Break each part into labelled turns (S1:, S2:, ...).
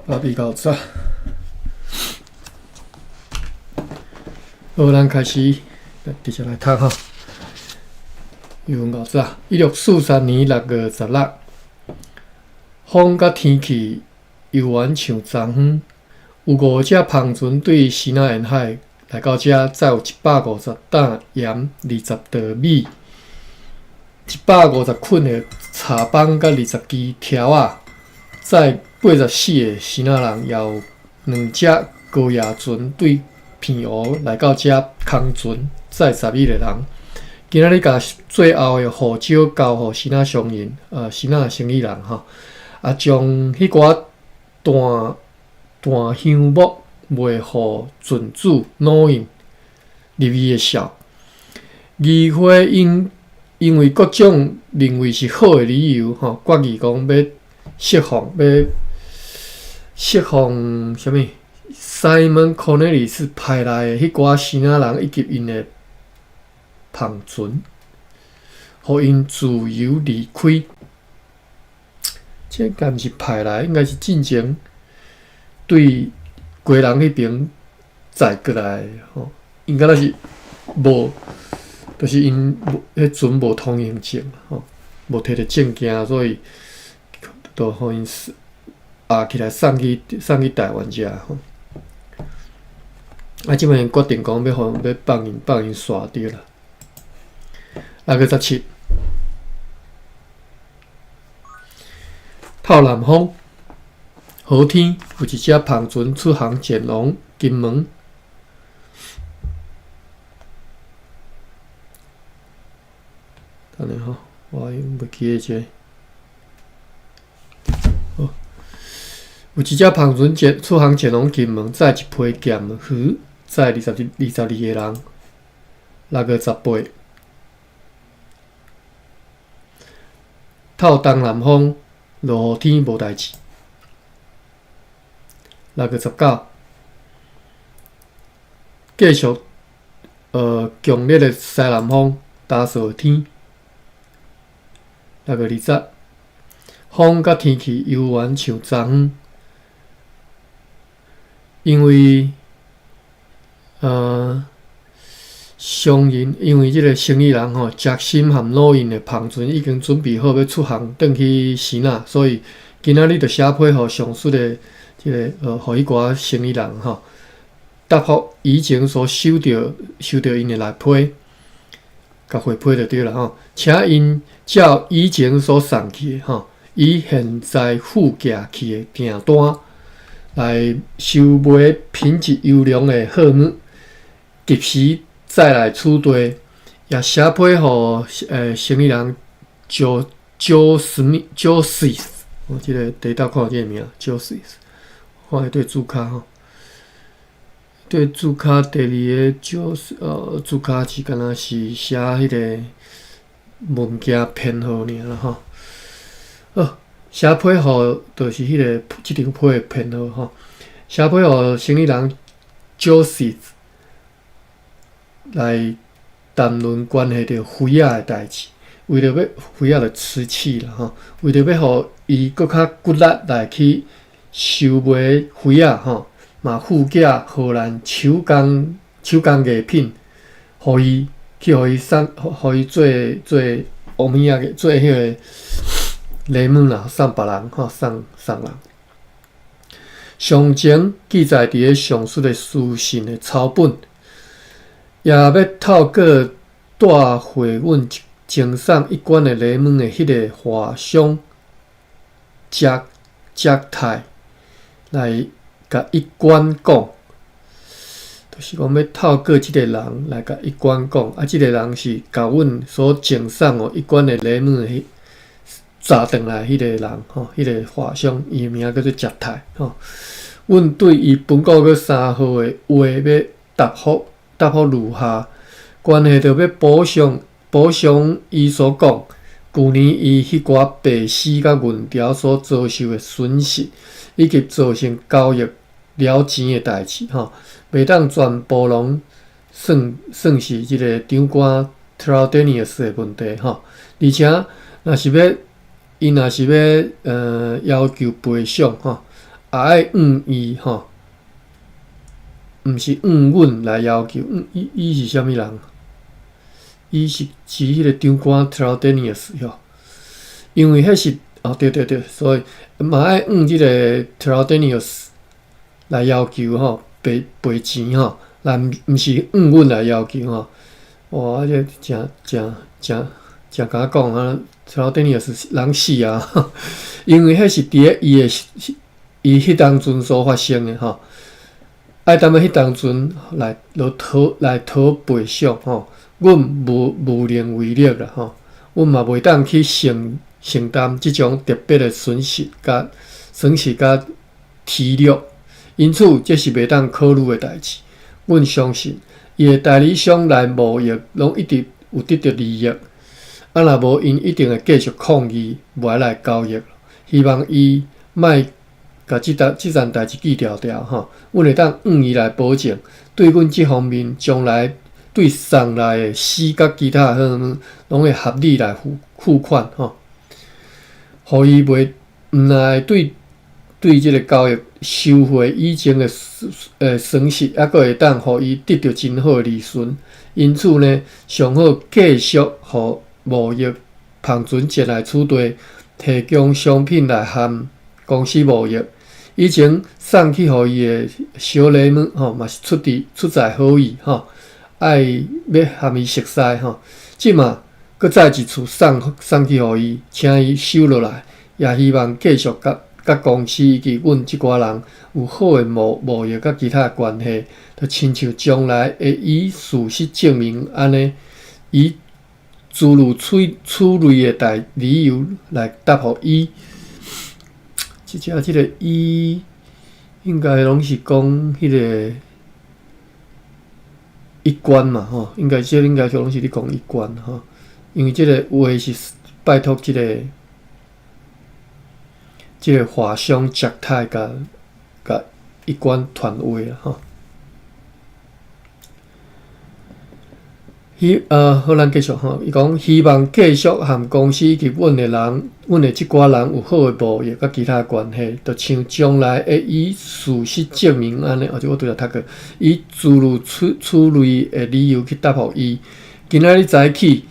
S1: 爸比搞炸。好，咱开始，直接来读哈。语文搞炸。1643年6月16，风甲天气犹原像昨昏。有5只篷船对西南沿海来到这，载有150担盐、20袋米、150捆的茶棒、甲20支条仔，载84个西南人，也有2只高野船对片湖来到这，空船载12个人。今仔日甲最后的护照交互西南商人，西南生意人吼，将迄寡弹香木卖互郡主脑印入伊的痟。议会因为各种认为是好的理由，决议讲要释放啥物 ？Simon Cornelius 派来的迄寡西南人以及因的篷船，互因自由离开。这敢毋是派来，应该是进前对归人迄边载过来吼，应该是无，就是因迄船无通行证吼，无摕着证件，所以就互因压起来送去台湾遮吼。即摆决定讲要放因煞着啦。6月17，透南风。好天，有一只篷船出航前往金门。等下吼，我用袂记个这。好，有一只篷船出航前往金门，载一批咸鱼，载22个人。6月18，透东南风，落雨天无代志。6月19，继续强烈的西南风打扫天。6月20，风甲天气犹原像昨昏，因为因为即个生意人杰森和罗因的篷船已经准备好要出航转去西南，所以今仔日就写批互上述的即个互迄寡生意人答复以前所收到因的来批，甲回批就对了请因照以前所送去的以现在付寄去的订单来收买品质优良的货物，及时再来处理，也写批互生意人Joseph， 即个第一道看即个名 Joseph。看对主卡对主卡第2个主卡是敢若是写迄个物件编号尔啦写批互就是迄个即张批的编号写批互生意人 Joseph 来谈论关系着鱼仔的代志，为着要鱼仔着吃气啦为着要互伊搁较骨力来去收买鱼仔嘛附寄荷兰手工艺品，互伊做乌米仔做迄个礼物啦，送别人送人。详情记载伫咧上述的书信的草本，也要透过带回阮赠送一罐的礼物的迄个画商杰太来甲一贯讲，就是讲要透过即个人来甲一贯讲，即个人是甲阮所赠送一罐的礼物的查转来迄个人迄个画商，伊名叫做杰太阮对伊本国个3号的话要答复如下，关系着要补偿伊所讲，旧年伊迄寡白丝甲银条所遭受的损失，以及造成交易了钱的代志袂当全部拢算是即个长官 Traldenius 的问题而且若是要伊若是要求赔偿吼，也爱伊吼，毋是阮来要求。伊是啥物人？伊是迄个长官 Traldenius 吼，因为迄是对，所以嘛爱即个 Traldenius 来要求吼，赔钱吼，来毋是阮来要求吼。哇，这真甲我讲啊 ，Traldenius 人死啊，因为迄是伫咧伊迄当阵所发生的吼，爱踮咧迄当阵来讨赔偿吼。阮无能为力啦吼，阮嘛袂当去承担即种特别的损失甲体力，因此这是袂当考虑的代志。阮相信伊的代理商来贸易，拢一直有得到利益。啊，若无因一定会继续抗议，无爱来交易。希望伊莫甲即件代志记牢吼。阮会当伊来保证，对阮即方面将来。对送来的死甲其他拢会合理来付款吼，互伊毋来对即个交易收回以前的损失，抑阁会当互伊得到真好的利润。因此呢，上好继续互贸易旁船进来处地提供商品来和公司贸易。以前送去互伊的小礼物吼，嘛是出在好意吼。爱要含伊熟悉吼，即嘛搁再一次送去互伊，请伊收落来，也希望继续甲公司以及阮即寡人有好的贸易甲其他的关系，就亲像将来会以事实证明安尼，以诸如此类的理由来答复伊。即个伊应该拢是讲迄个。一关嘛吼，应该拢是咧讲一关吼，因为即个话是拜托即个华商杰泰甲一关传话啦吼。好，咱继续吼。伊讲希望继续和公司以及阮的即寡人有好的贸易甲其他关系，就像将来会以事实证明安尼。或者我拄则读过，以诸如此类的理由去答复伊。今仔日早起，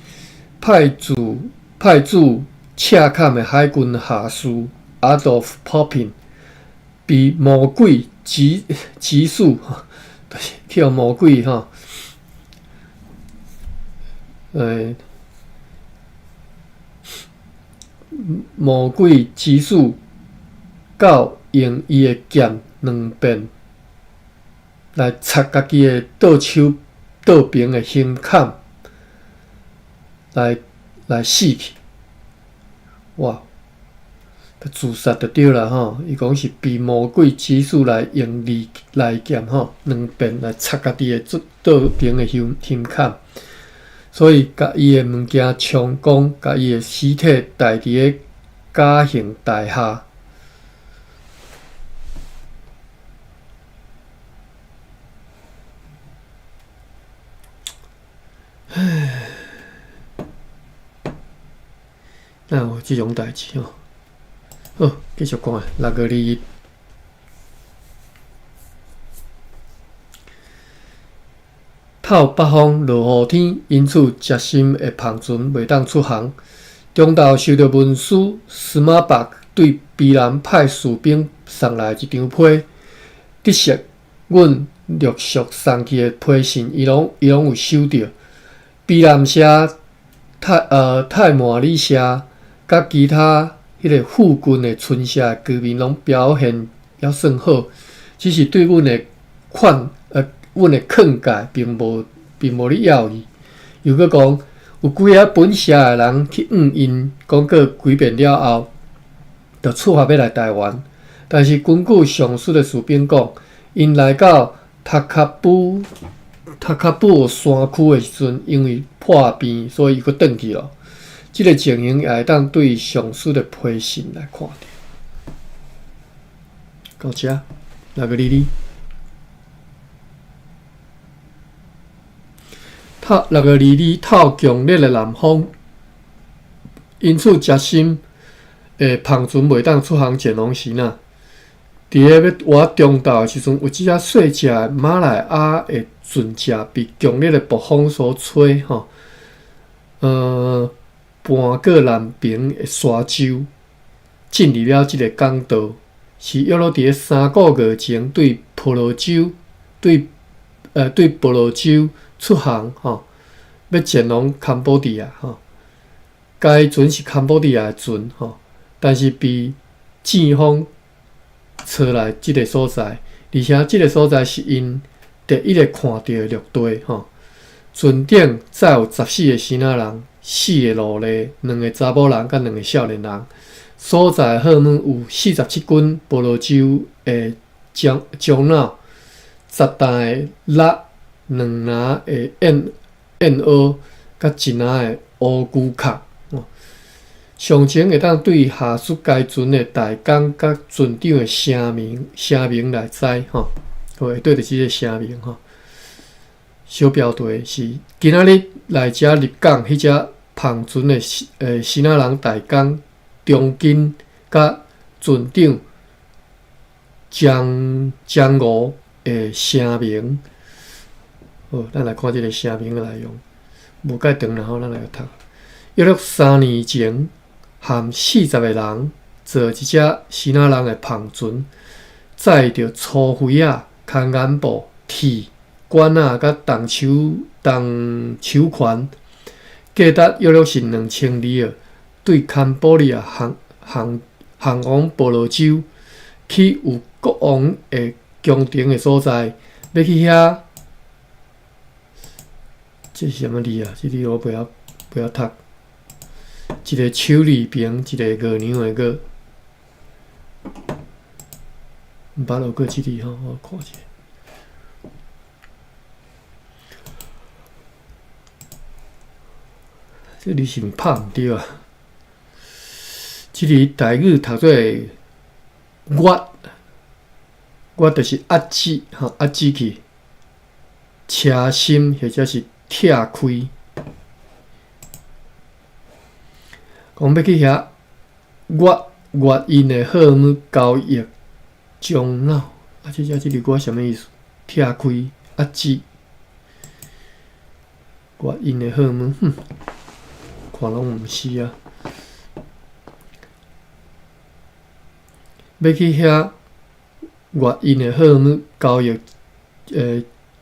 S1: 派驻赤坎的海军下士 Adolf Poppin 被魔鬼击死，去互魔鬼吼。魔鬼击死，到用伊的剑2遍来插家己的倒边的胸坎，来死去。哇！自杀就对啦吼，伊讲是被魔鬼击死来用来剑吼2遍来插家己的倒边的胸坎。所以，甲伊的物件充公，甲伊的尸体带伫个假形台下。哪有即种代志吼？好，继续讲6月2日。透北风落雨天，因此接心的篷船袂当出航。中昼收到文书，司马伯对卑南派士兵送来一张批，得悉阮陆续送去的批信，伊拢有收到。卑南社、泰马里社甲其他迄个附近的村社的居民拢表现还算好，只是对阮的阮的劝诫并无咧要义，又搁讲有几啊本社的人去因，讲过几遍了后，就出发要来台湾。但是根据上述的士兵讲，因来到塔卡布山区的时阵，因为破病，所以伊搁转去咯。即个情形也会当对上述的批信来看到。到这，6月2日。6月2日透强烈的南风，因此接心芳船袂当出航前往时呐，伫咧要活中岛的时阵，有一只细只的马来亚的船只被强烈的暴风所吹吼，搬过南边的沙洲，进入了即个港岛，是约落伫咧3个月前对婆罗洲对婆罗洲出航吼，要前往堪布迪亚吼。该船是堪布迪亚的船吼，但是被正方找来即个所在，而且即个所在是因第一个看到的陆地吼。船顶载有14个新仔人，4个奴隶，2个查某人甲2个少年人。所在的号码有47斤婆罗洲的樟脑，10担的蜡，2篮的燕鸥，甲1篮的乌龟壳。详情会当对下述该船的大港甲船长的声明来知吼，会对着即个声明吼。小标题是今仔日来遮入港迄只芳船的新仔人大港中间甲船长江湖的声明。好，咱来看即个声明的内容，无介长啦吼，咱来读。约略3年前。含40个人坐一只新仔人的芳船，载着粗灰仔、空眼布、铁管仔甲动手环，价值约略是$2000，对堪布利亚航往婆罗洲，去有国王的宫廷的所在，要去遐。这是什么字啊？这字我不要读。一个手字边，一个月娘的月，毋捌落过即字吼，我看一下。这字是毋拍毋对啊？即字台语读做月，月就是压制吼，压制去，车心或者是拆开。讲要去遐月因的号码交易樟脑，这字我什么意思？拆开压制月因的号码，看拢毋是啊。要去遐月因的号码交易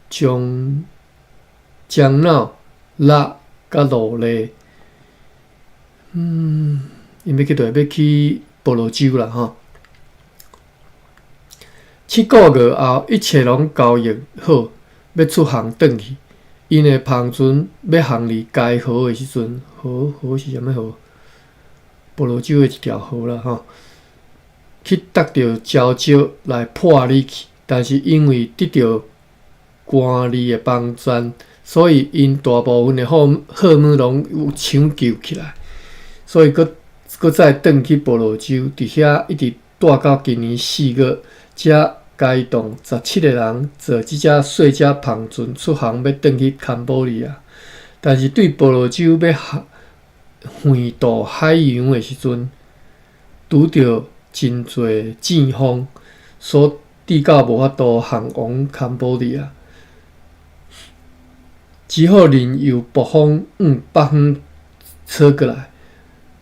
S1: 樟脑、蜡甲奴隶。因要去要去婆罗洲啦吼。7个月后，一切拢交易好，要出航转去。因的芳船要航离该河的时阵，河是啥物河？婆罗洲的一条河啦吼。去得到招招来破你去，但是因为得到官吏的帮助，所以因大部分的号码拢有抢救起来。所以，搁再转去婆罗洲，伫遐一直待到今年4月，才该动17个人坐即只细只芳船出航，要转去堪布利亚。但是对婆罗洲要横渡海洋的时阵，拄着真侪阵风，所抵到无法度航往堪布利亚，只好任由暴风北方吹过来。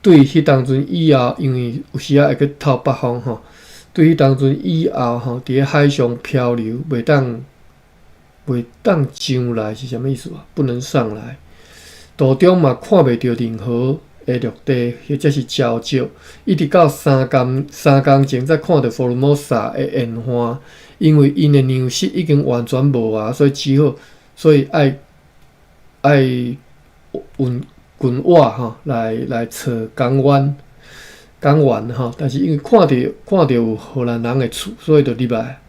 S1: 对迄当阵以后，因为有时会去透北风吼，对迄当阵以后吼，伫咧海上漂流，袂当上来是啥物意思啊？不能上来。途中嘛看袂到任何的陆地或者是礁石，一直到三工前才看到福尔摩沙的烟花。因为因的粮食已经完全无啊，所以爱运军瓦吼来找港湾吼，但是因为看到有荷兰人的厝，所以就入来，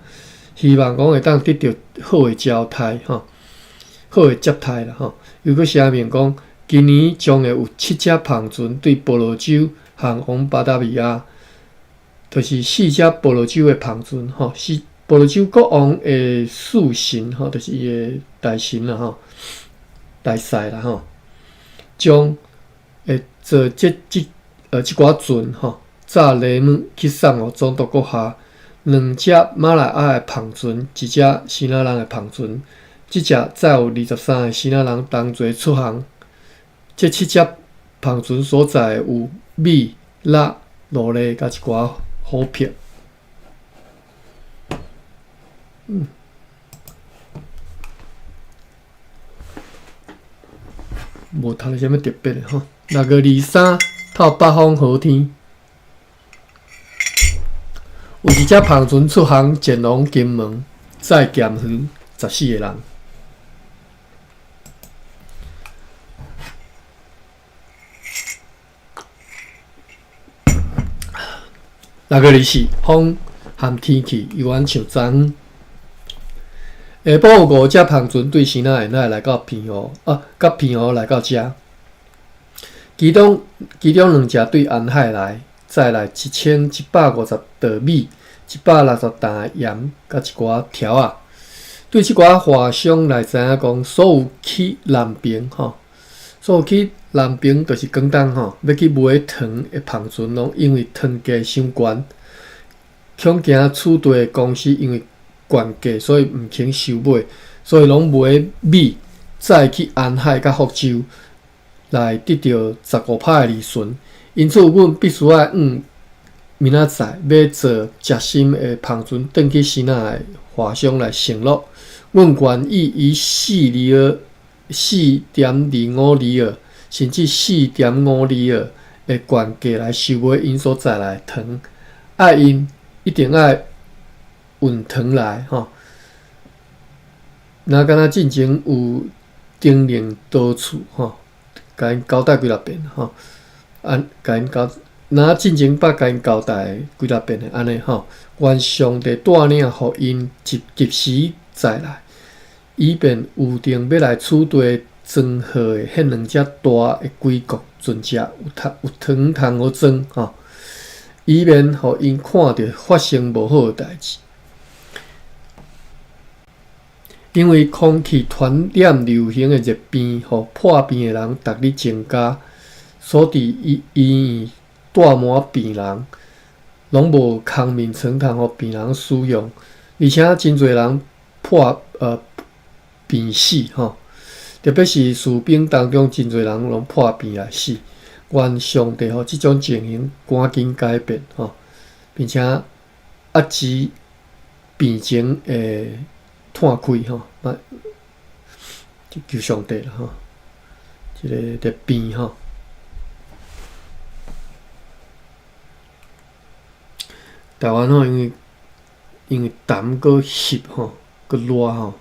S1: 希望讲会当得到好的交代吼，好的接待啦吼。又搁声明讲，今年将会有7只芳船对婆罗洲航往巴达维亚，就是4只婆罗洲的芳船吼，是婆罗洲国王的属神吼，就是伊的大神啦吼，大使啦吼。将即寡船吼，炸雷姆去送互总督阁下2只马来亚的篷船，1只希腊人的篷船，即只载有23个希腊人同齐出航。这7只篷船所载有米、蜡、罗勒，甲一寡虎片。无读了啥物特别的吼。6月23，透北方好天，有1只篷船出航前往金门，载咸鱼14个人。6月24，风和天气犹原像昨昏。下晡有5只篷船对西南沿海来到澎湖，甲澎湖来到遮。其中2只对沿海来，再来1150袋米、160担盐，甲一寡条啊。对即寡华商来知影讲，所有去南边所有去南边就是广东要去买糖的篷船，拢因为糖价伤悬，恐惊厝地的公司因为悬价，所以毋肯收买，所以拢买米，再去沿海甲福州来得到15%的利润。因此，阮必须要明仔载要做食心的篷船，转去西南的华商来承诺，阮愿意以4.25里尔，甚至4.5里尔的悬价来收买因所载来的糖，因一定要运糖来若敢若进前有叮咛督促甲因交代几若遍甲因交，若进前捌甲因交代几若遍的安尼愿上帝带领，互因及时再来，以便预定要来厝地装好的迄2只大的龟壳船只有糖通好装以免互因看到发生无好的代志。因为空气传染流行的热病，互破病的人逐日增加，所伫医院带满病人，拢无空眠床通互病人使用，而且真侪人病死特别是士兵当中，真侪人拢破病来死。愿上帝即种情形赶紧改变并且压制病情的摊开就求上帝啦即个热病台湾因为淡搁湿搁热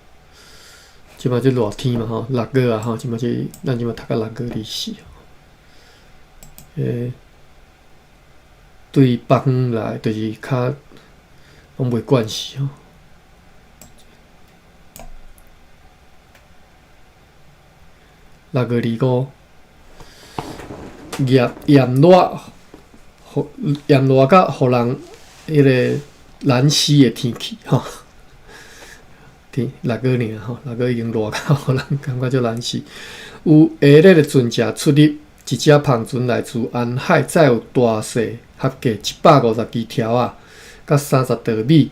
S1: 即摆即热天嘛6月啊即摆咱即摆读到6月24对北方来就是较拢袂惯势6月25，炎热甲互人迄个难死的天气6月6月已经热到互人感觉足难死。有下日的船只出入，一只篷船来自沿海，载有大细合计150支条啊，甲30袋米。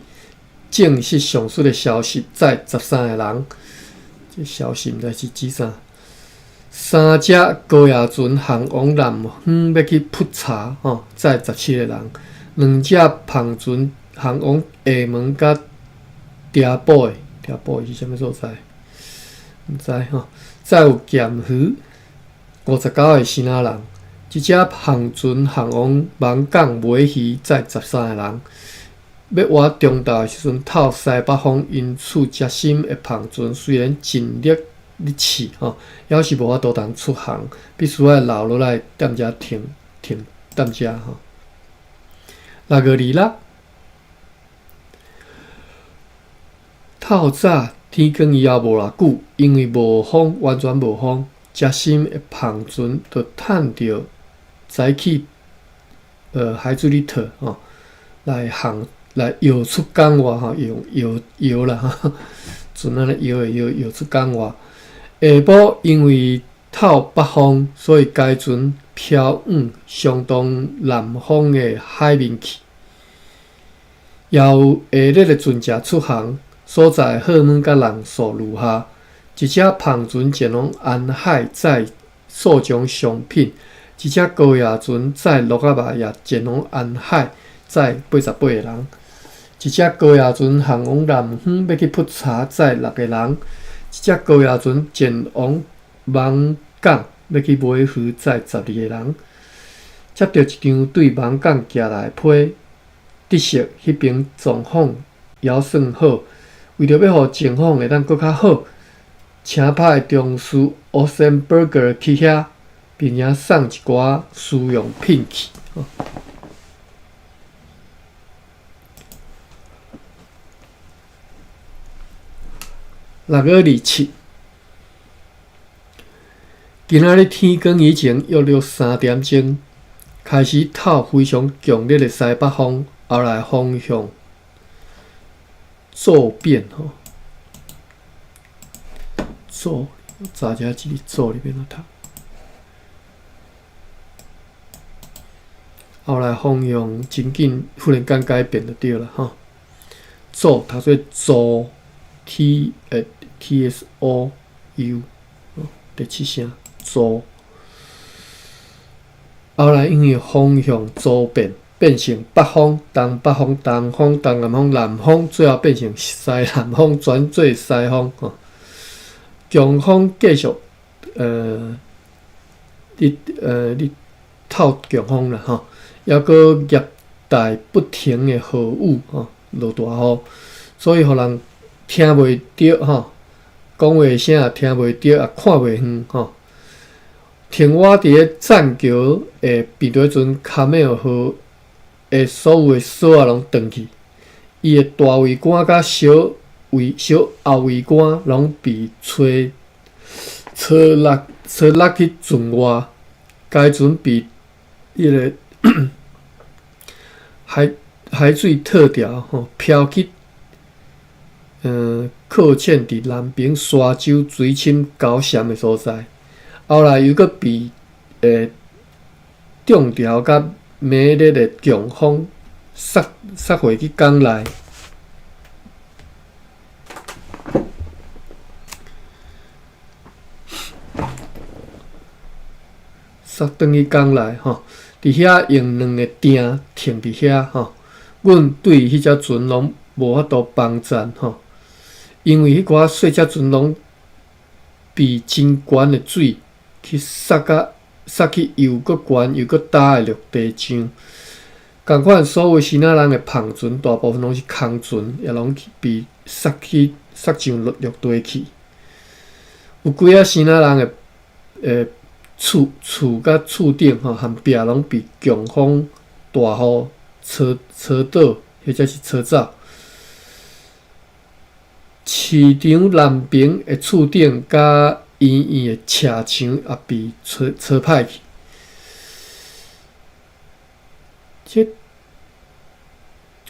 S1: 正式上述的消息，载13个人。这消息毋知是指啥？3只高野船航往南方要去普查载17个人。2只篷船航往厦门甲碇堡的。碇堡是啥物所在？毋知载有咸鱼59个新仔人，一只篷船航往芒港买鱼，载13个人。要划中岛的时阵，透西北风，因此接心的篷船虽然尽力试还是无法度通出航，必须要留落来踮遮停踮遮6月26。透早天光以后无偌久，因为无风，完全无风，接心的篷船就趁着早起海水里头来游出港外用游啦船安尼游出港外。下晡因为透北风，所以该船飘往相当南方的海面去。也有下日的船只出航，所在货物甲人数如下：一只篷船前往安海载数种商品，一只高野船载鹿仔肉也前往安海载88个人，一只高野船航往南方要去普查载6个人，一只高野船前往芒港要去买鱼载12个人。接到一张对芒港寄来的批，得悉迄边状况还算好，为着要互情况会当搁较好，请派中士 Osenberger 去遐，并且送一寡私用品去。6月27，今仔日天光以前约3点钟，开始透非常强烈的西北风，后来方向骤变骤，查一下这个骤里面怎读？后来方向真紧，忽然间改变就对了骤读做骤 ，TSO U， 第7声骤。后来因为方向骤变，变成北风、东北风、东风、东南风、南风，最后变成西南风，转做西风强风继续你透强风啦还佫热带不停的雨落大雨，所以互人听袂着讲话声也听袂着，也看袂远停我伫咧栈桥的边对阵卡梅尔河的所有的锁仔拢断去，伊的大桅杆甲小后桅杆拢被吹落去船外，该船被迄个海水套条飘去靠堑伫南边沙洲水深高险的所在。后来又佫被中条甲猛烈的强风杀回去港内，杀转去港内伫遐用2个钉停伫遐阮对迄只船拢无法度帮战因为迄寡细只船拢被真悬的水去杀去又佫悬又佫大的陆地上。共款所有新仔人的篷船大部分拢是空船，也拢被杀上陆地去。有几仔新仔人的厝甲厝顶含壁拢被强风大雨吹倒，或者是吹走。市场南边的厝顶甲医院的车墙也被吹歹去。这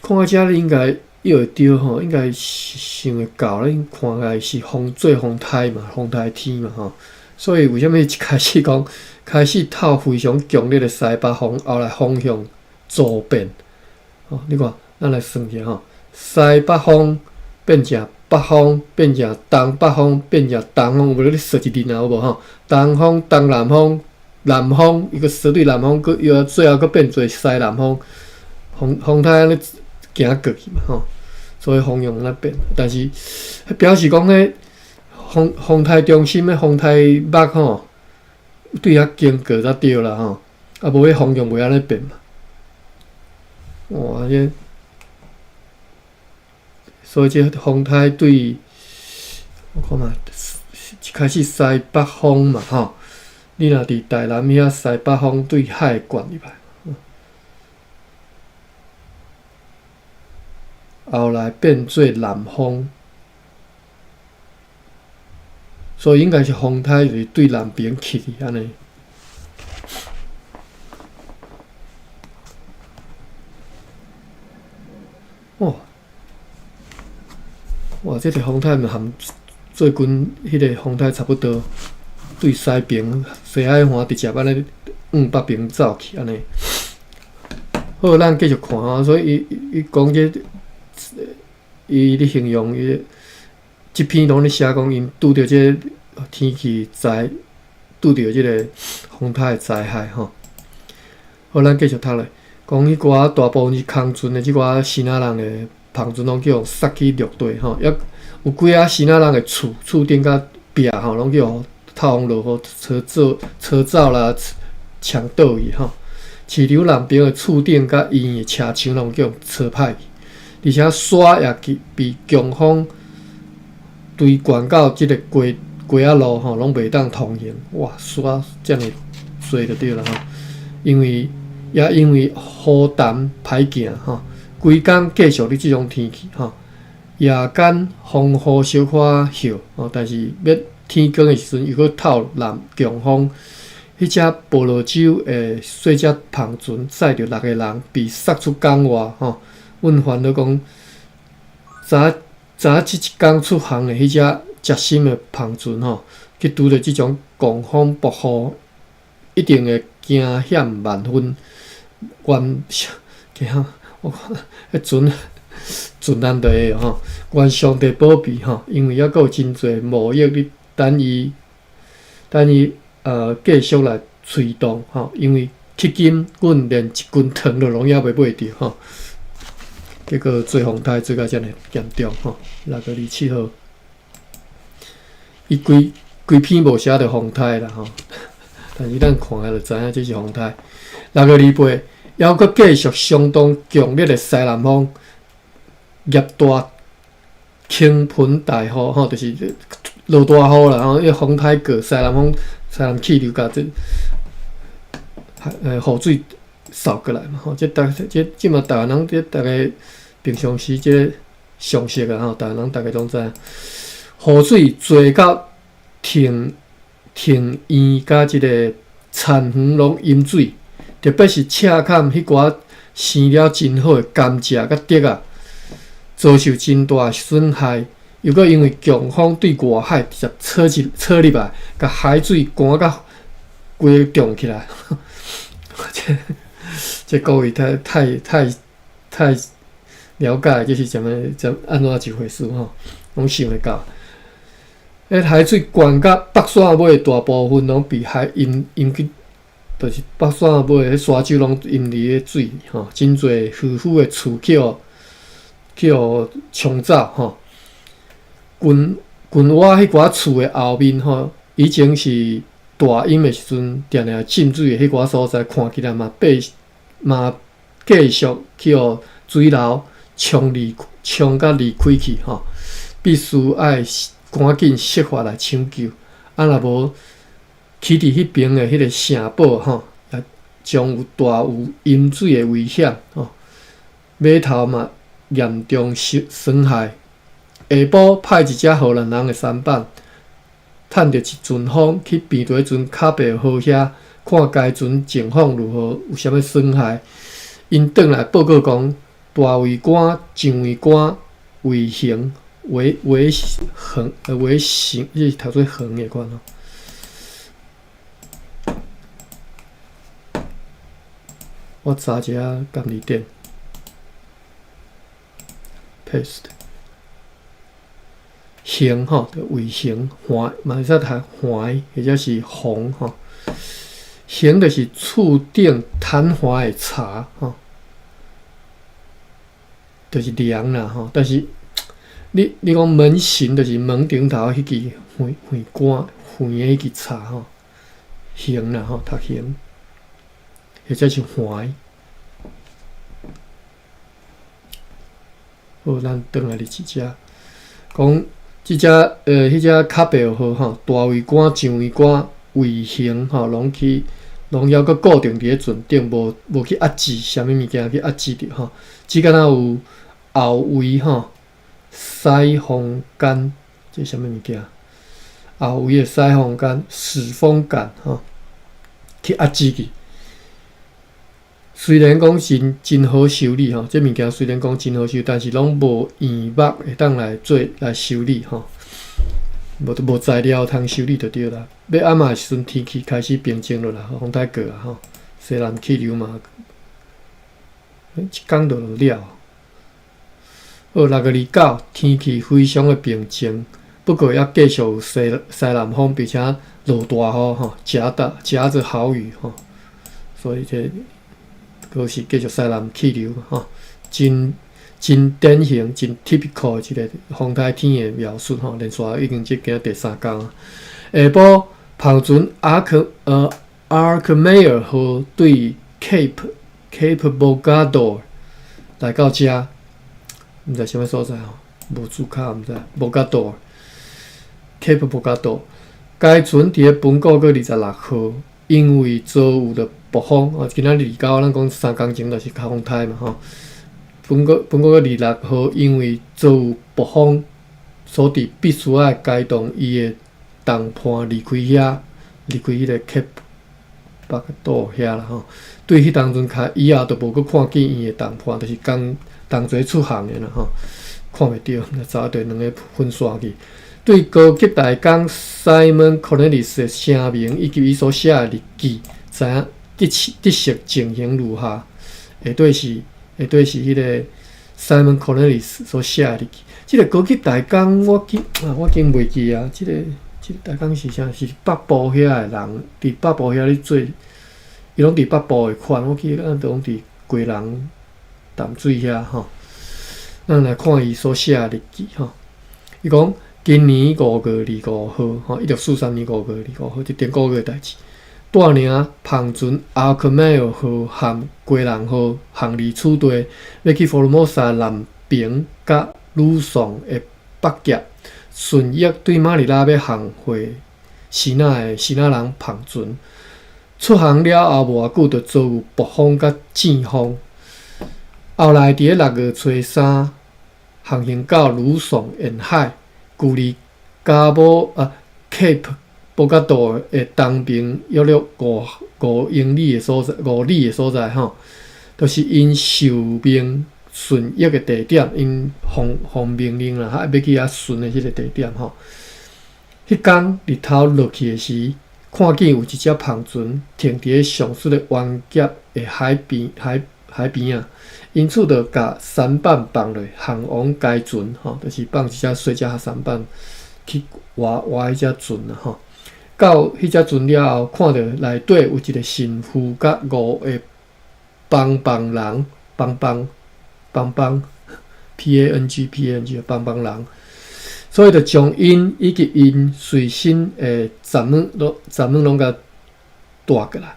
S1: 看到这应该约会着应该是想会到了。因看起来是做风台嘛，风台天嘛所以为什么一开始讲开始透非常强烈的西北风，后来方向骤变你看，咱来算一下西北风变成北风，变成东北风，变成东风，无你说一阵有无东风、东南风、南风，伊个相对南风，又最后佫变做西南风，风台安尼行过去嘛所以方向那变，但是表示讲迄风台中心的风台目对遐经过才对啦啊无迄方向袂安尼变嘛。哇，所以这风台对，我看嘛，一开始西北风嘛你若伫台南遐西北风对海灌入来，后来变做南风，所以应该是风台就是对南边去安尼。哇！这个风台嘛含最近迄个风台差不多对西边西海岸直接安尼北边走去安尼。好，咱继续看吼，所以伊讲这伊咧形容伊即篇拢咧写讲因拄着这天气拄着即个风台的灾害吼。好，咱继续读咧，讲迄寡大部分是空船的即寡希腊人的篷船拢叫杀去掠夺吼，也有几啊希腊人的厝顶甲壁吼，拢叫透风落雨车走啦抢倒去吼。市场南边的厝顶甲医院的车墙拢叫车歹去，而且沙也被强风堆灌到即个街仔路吼，拢袂当通行。哇，沙遮尔多就对了吼，因为雨淡歹行吼，规工继续咧即种天气吼。夜间风雨小可歇吼，但是要天光的时阵又搁透南强风。迄只婆罗洲的细只篷船载着6个人被杀出港外吼。阮烦恼讲，早即一天出航的迄只接心的篷船吼，去拄着即种狂风暴雨，一定会惊险万分。我看迄船难得的吼，愿上帝保庇吼，因为还佫有真侪无益哩，等伊继续来推动吼，因为迄今阮连一根藤都拢也袂买着吼，结果做风台做甲遮尔严重吼，6月27号，伊规篇无写着风台啦吼，但是咱看下就知影这是风台。6月28，还佫继续相当强烈的西南风，业大倾盆大雨吼，就是落大雨啦吼，因为风台过西南气流甲这雨水扫过来嘛吼，即嘛，逐个人逐个平常时即常识啊吼，逐个人逐个拢知影，雨水坐到停院甲即个田园拢淹水，特别是赤坎迄寡生了真好的甘蔗甲竹啊，遭受真大损害。又搁因为强风对外海直接扯入来，甲海水赶到规个涨起来。这各位太了解，这是安怎一回事吼？拢想会到。海水灌到北山尾大部分拢被海淹去，就是北山尾迄沙洲拢淹入个水吼，真侪渔的厝去互冲走吼。近我迄寡厝的后面吼，以前是大淹的时阵，定定浸水的迄寡所在，看起来嘛继续去互水流冲甲离开去吼，必须爱赶紧设法来抢救。啊，若无起伫迄边的迄个城堡吼，也将有淹水的危险吼，码头嘛严重损害。下晡派一只荷兰人的舢板，趁着一阵风去边头迄阵卡白好遐，看该船情况如何，有啥物损害。因转来报告讲，大桅杆、上桅杆尾行，这是读做横的款吼。我查一下甘利点 ，paste。行吼，就尾行环，嘛会使读环，或者是红吼。行就是厝顶摊花的茶吼，就是凉啦吼。但是你讲门行，就是门顶头迄支花杆的迄支茶吼，行啦吼，读行，或者是环。好，咱转来哩几只讲。迄只卡贝号吼，大桅杆、上桅杆、尾行吼，拢还佫固定伫咧船顶，无去压制啥物物件去压制着吼。只敢若有后尾吼，西风杆，这啥物物件？后尾的西风杆、使风杆吼，去压制去。虽然讲真好修理吼，这物件虽然讲真好修，但是拢无原木会当来修理吼，无材料通修理就对啦。要暗暝时阵天气开始平静落啦，风太过啊吼，西南气流嘛，一天就了。好，6月29天气非常的平静，不过也继续有西南风，并且落大雨吼，夹着豪雨吼，所以这都是继续西南气流吼，真典型、真 typical 的一个风台天的描述吼。连续已经即今第3天啊。下晡澎船Archmere 和对 Cape Bogador 来到遮。毋知啥物所在吼，无注卡毋知。Bogador Cape Bogador， 该船伫咧本国个26号，因为遭有着暴风哦，今仔日29，咱讲3天前就是颱风台嘛吼。本国个26号，因为遭有暴风，所以必须要改动伊的东盘离开迄个 Cape Bogador 遐啦吼。对迄当阵以后都无阁看见伊的东盘，就是同齐出航的啦吼，看袂到，走对2个分散去。对高级大工 Simon Cornelis 的声明以及伊所写的日记，知影得实情形如下。下底是迄个 Simon Cornelis 所写的日记。即个高级大工我经袂记啊。即个大工是啥？是北部遐的人，伫北部遐咧做，伊拢伫北部的款。我记得咱都拢伫贵人淡水遐吼，咱来看伊所写的日记吼。伊讲今年5月25号吼，1643年5月25号，即点5月代志。带领澎船 Archmere 号含贵人号航离处地，要去佛罗摩萨南边甲吕宋的北极，顺翼对马尼拉要航回希腊的希腊人澎船。出航了后无偌久，就遭有暴风甲阵风。后来伫6月初3，航行到吕宋沿海，距离Cape Bogador 的东边约5英里的所在，5里的所在吼，就是因受命顺翼的地点，因奉命令啦，要去遐顺的迄个地点吼。迄天日头落去的时，看见有一只澎船停伫上述的湾夹的海边啊。因此，就甲舢板放落，航往该船吼，就是放一只小只舢板去划迄只船啦吼。到迄只船了后，看到内底有一个神父甲5个帮帮人，PANG 帮帮人，所以就将因以及因随身诶杂物拢甲带过来，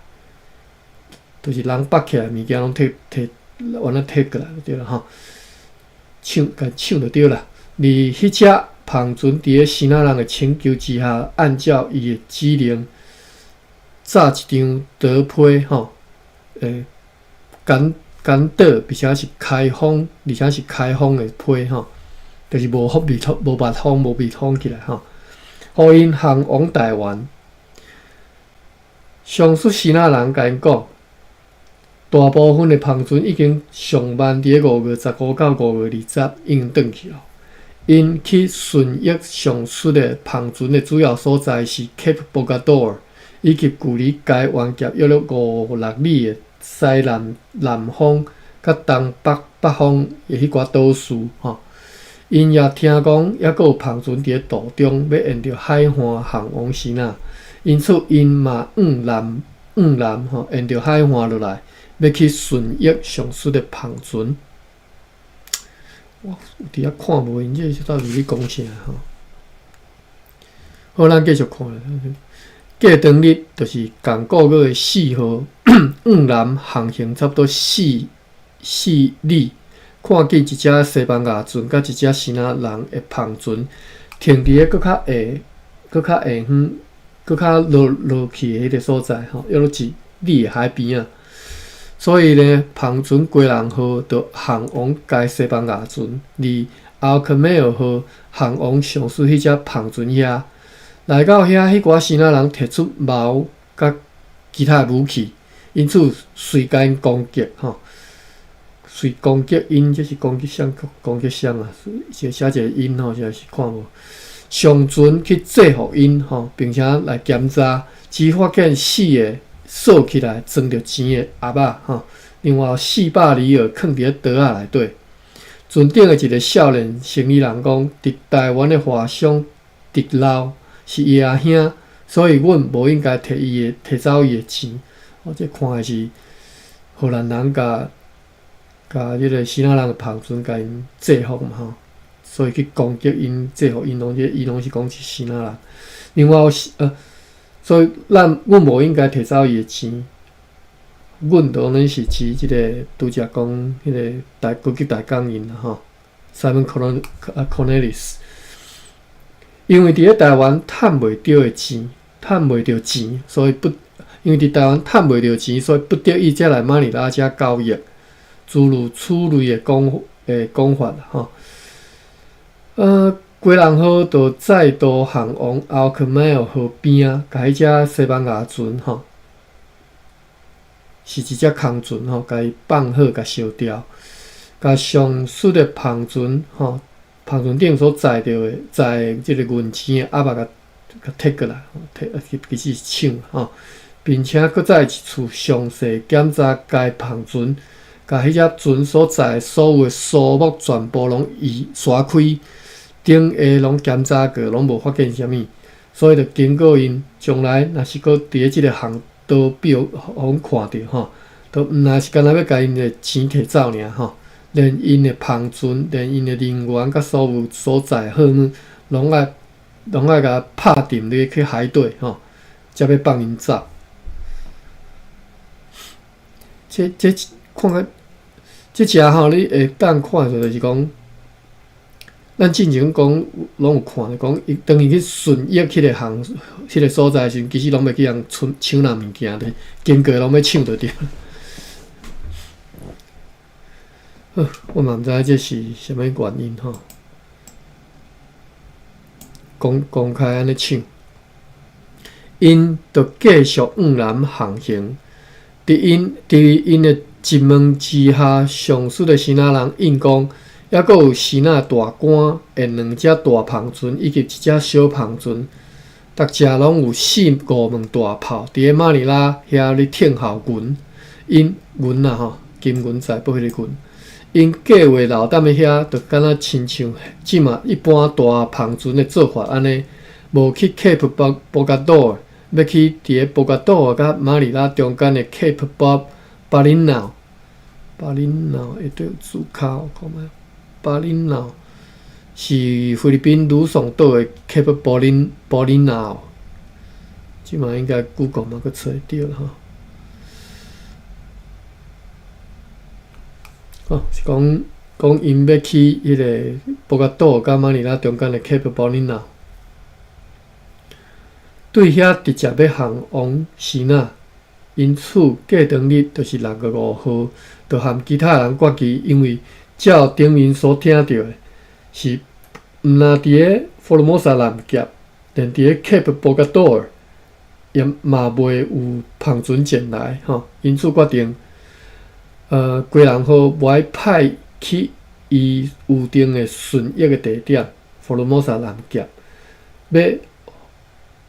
S1: 就是人绑起来物件拢摕完了摕过来就对了吼，抢就对了。而迄只澎船伫咧希腊人的请求之下，按照伊的指令，炸一张德批吼，简短并且是开封，而且是开封的批吼，就是无密封起来吼，互因航往台湾。上述希腊人甲因讲。大部分的澎船已经上万伫5月15到5月20已经转去了。因去顺翼上述的澎船的主要所在是 Cape Bogador， 以及距离该湾夹约5-6里的西南方甲东北方的迄寡岛屿吼。因也听讲，还佫有澎船伫咧途中要沿着海岸航往希腊，因此因嘛往南吼，沿着海岸落来。要去顺翼上述的澎船，我有伫遐看无，因这到底咧讲啥吼？好，咱继续看。过当日就是共个月的4号，往南航行差不多4里，看见一只西班牙船甲一只希腊人的澎船停伫咧搁较下方、搁较落去的迄个所在吼，约落1里的海边啊。所以呢，澎船贵人号就航往该西班牙船，而 Archmere 号航往上述迄只澎船遐。来到遐，迄寡希腊人摕出矛甲其他武器，因此随甲因攻击吼，随攻击因，这是攻击箱啊，写一个因吼，就是看无。上船去制服因吼，并且来检查，只发现4个锁起来装着钱的盒仔吼，另外400里尔藏伫袋仔内底。船顶的一个少年生意人讲，伫台湾的华商直老是伊阿兄，所以阮无应该摕走伊的钱。这看的是荷兰人甲迄个希腊人的旁船甲因制服嘛吼，所以去攻击因制服因，伊拢是讲是希腊人。另外所以阮无应该摕走伊的钱。阮当然是指即个拄则讲迄个国际大港人啦吼 ，Simon Cornelius， 因为伫咧台湾趁袂着的钱，趁袂着钱，所以因为伫台湾趁袂着钱，所以不得已才来马尼拉遮交易，诸如此类的讲法啦吼。几人号就再度航往奥克迈尔河边啊，甲迄只西班牙船吼。是一只空船吼，甲伊放好，甲烧掉，甲上述的篷船吼，篷船顶所载着的即个银钱的盒仔，甲摕过来，其实是抢吼，并且搁再一次详细检查该篷船，甲迄只船所载的所有的数目全部拢刷开，顶下拢检查过，拢无发现啥物，所以着经过因将来若是搁伫咧即个航都表互看着吼，都毋若是干那要甲因的钱摕走尔吼，连因的篷船、连因的人员甲所有所在货物，拢爱甲拍定咧去海底吼，才要放因走。这看个，这只吼，你会当看出就是讲。咱之前讲拢有看，讲伊当伊去顺益迄个所在时，其实拢袂去人抢人物件咧，经过拢要抢着着。我嘛毋知这是啥物原因吼，公开安尼抢，因着继续往南航行，伫因的一问之下，上述的希腊人应讲。抑阁有希腊大官的2只大篷船以及1只小篷船，逐只拢有4-5门大炮，伫咧马尼拉遐咧挺候群，因群啊吼，金群载不迄个群，因计划留踮咧遐，就敢若亲像即嘛一般大篷船的做法安尼，无去 Cape Bogador， 要去伫咧 Bogador 甲马尼拉中间的 Cape Balinao， 会对有字卡看觅。巴林瑙是菲律宾吕宋岛的 Cape Bolinao， 即嘛应该 Google 嘛佫找会到吼。是讲因要去迄个博加岛甲马尼拉中间的 Cape Bolinao， 对遐直接要航往希腊，因此过当日就是6月5号，就和其他人决议，因为。照顶面所听到的，是毋若伫咧佛罗摩萨南极，连伫咧 Cape Bogador 也嘛袂有篷船前来吼，因此决定，几人号无爱派去伊预定的顺益的地点佛罗摩萨南极，要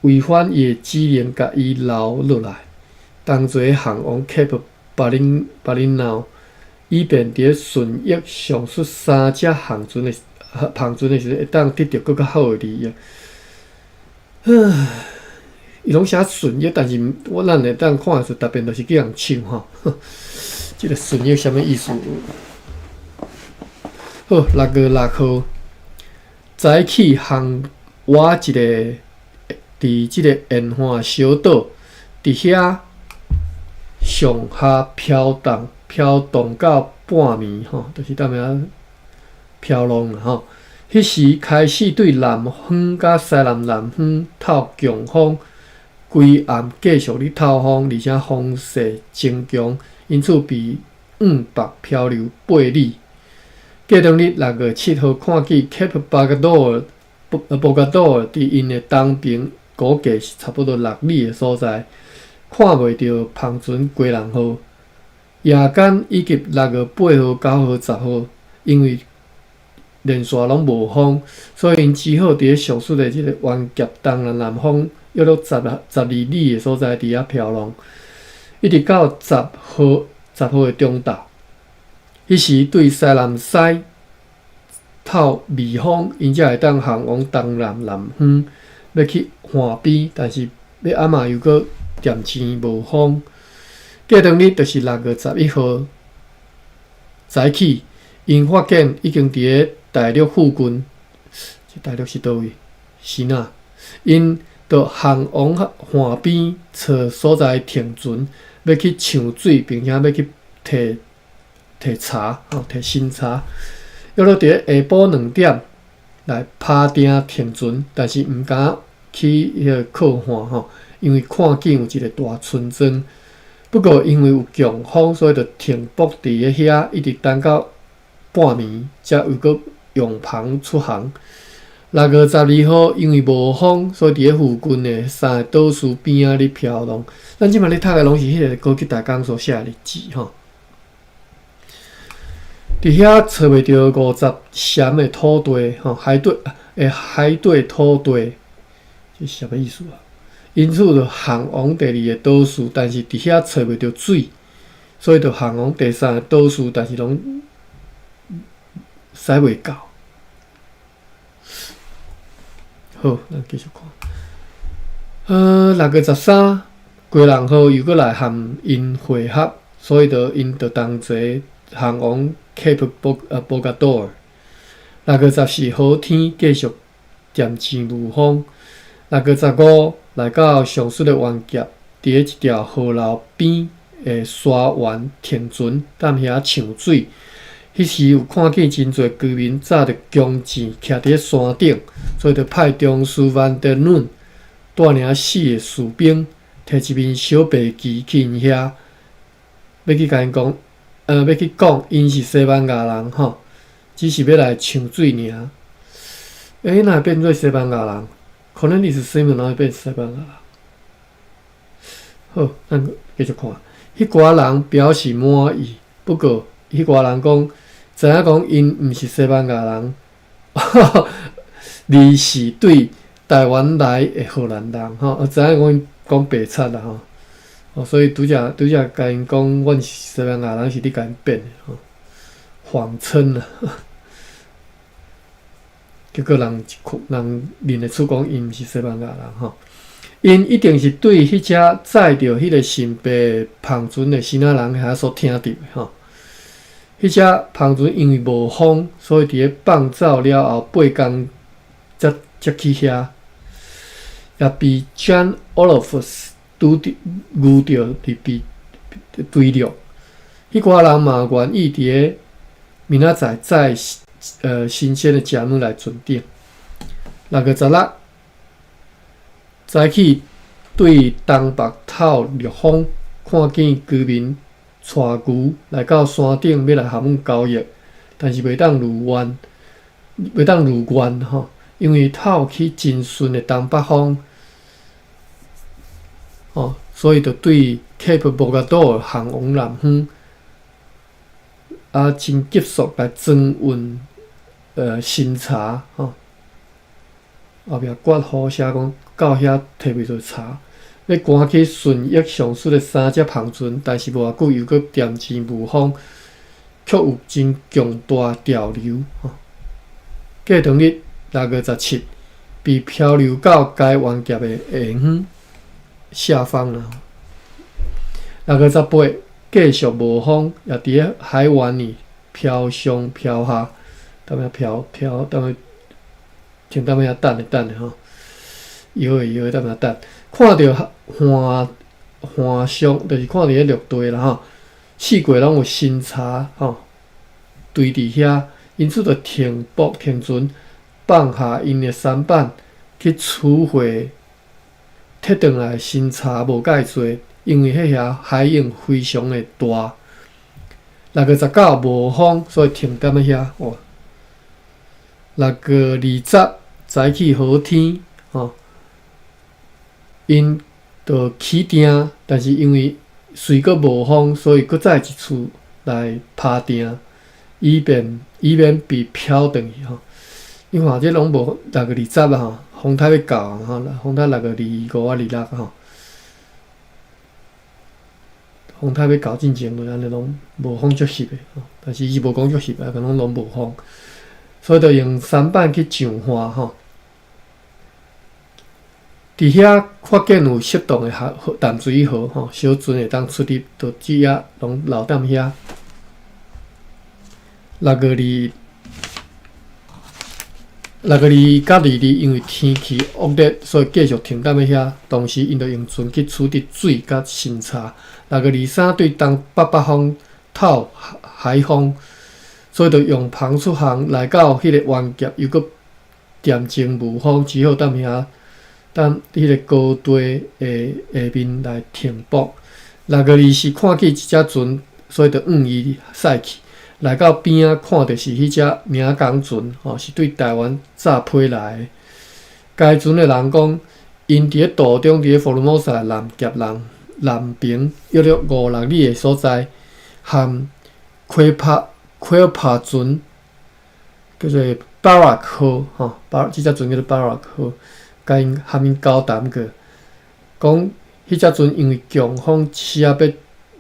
S1: 违反伊的指令，甲伊留落来，同齐航往 Cape Balinao。以便伫咧顺益上述3只篷船的时候，会当得到更较好的利益。伊拢写顺益，但是咱会当看出特别就是叫人抢吼。即个顺益啥物意思？好，6月6号，早起航我一个伫即个沿岸小岛，伫遐上下飘动到半暝吼，就是踮遐飘浪啦吼。迄时开始对南方甲西南方透强风，规暗继续咧透风，而且风势增强，因此被往北漂流8里。过当日6月7号，看见 Cape Bogador 伫因的东边，估计是差不多6里的所在，看袂到篷船归人号。夜间以及6月8号、9号、10号，因为连续拢无风，所以因只好伫咧上述的即个湾夹东南南风约落12里的所在伫遐飘浪，一直到10号的中昼。迄时对西南西透微风，因才会当航往东南南方，要去岸边，但是要暗嘛又搁渐青无风。过当日就是6月11号早起，因发现已经伫咧大陆附近，大陆是倒位？是哪？因就航往岸边找所在停船，要去抢水，并且要去摕茶，摕新茶。约落伫咧下晡2点来拍定停船，但是毋敢去迄个靠岸因为看见有一个大村庄。不过因为有强风，所以就停泊伫咧遐，一直等到半暝，才又搁用篷出航。6月12号，因为无风，所以伫咧附近的3个岛屿边仔咧飘浪。咱即摆咧读的拢是迄个高级大纲所写的日志吼。伫遐找袂到50暹的土地海底土地，这是啥物意思啊？因此就航往第2个岛屿，但是伫遐找袂到水，所以就航往第3个岛屿，但是拢驶袂到。好，咱继续看。6月13，归人号又搁来含因会合，所以因就同齐航往 Cape Bogador。6月14号天继续渐青无风。6月15来到上述的湾夹，伫咧一条河流边的沙湾停船，等遐抢水。迄时有看见真侪居民早着弓箭徛伫咧山顶，所以就派中士万德伦带领4个士兵，摕一面小白旗去因遐，要去甲因讲，要去讲因是西班牙人吼，只是要来抢水尔。哪会变做西班牙人？可能你是西门，哪会变西班牙人？好，咱继续看。迄寡人表示满意，不过迄寡人讲，知影讲因毋是西班牙人，而是对台湾来的荷兰人吼，知影讲讲白贼啦吼，所以拄则甲因讲，阮是西班牙人，是你甲因变的吼，谎称啦。结果人认得出讲因毋是西班牙人吼，因一定是对迄只载着迄个神秘篷船的新仔人遐所听到的吼。迄只篷船因为无风，所以伫咧放走了后8天才去遐，也被 John Olafus 遇着被追掠。迄寡人嘛愿意伫咧明仔载新鲜的食物来船顶。6月16早起对东北透烈风，看见居民带牛来到山顶要来和阮交易，但是袂当如愿吼，因为透起真顺的东北风，所以就对 Cape Bogador 航往南方，真急速来装运新茶吼。后壁刮雨写讲到遐摕袂着茶，要赶去顺益上述的3只篷船，但是无偌久又搁渐青无风，却有真强大潮流。过当日6月17，被漂流到该湾夹的下方下方啦。6月18，继续无风，也伫咧海湾里飘上飘下，踮遐飘，踮遐停踮遐等吼，摇诶踮遐等，看到岸上，就是看到迄绿地啦吼，四季拢有新茶吼堆伫遐，因此就停船，放下因诶舢板去取货，摕转来新茶无介济，因为迄遐海影非常诶大。6月19无风，所以停踮咧遐。6月20早起好天吼，因就起定，但是因为随搁无风，所以搁再一次来拍定，以免被漂转去吼。你看这拢无6月20啊吼，风台要到啊吼，风台6月25啊26吼，风台要到进前就安尼拢无风足翕的吼，但是伊无讲足翕啊，可能拢无风，所以就用舢板去上花吼。伫遐发现有适当的淡水河吼，小船会当出入，就只啊拢留踮遐。6月甲22，因为天气恶劣，所以继续停踮咧遐。同时，因就用船去处理水甲审查。6月23对东北方透海风，所以就用帆出航来到迄个湾夹，又搁恬静无风，只好踮遐。等迄个高地下面来停泊。6月24看见一只船，所以就伊驶去，来到边仔看着是迄只名港船，是对台湾炸批来的。该船的人讲，因伫咧途中，伫咧福尔摩沙南夹南边约5-6里的所在，和魁尔帕船叫做巴拉克号，即只船叫做巴拉克。甲因交谈过，讲迄只船因为强风时啊，要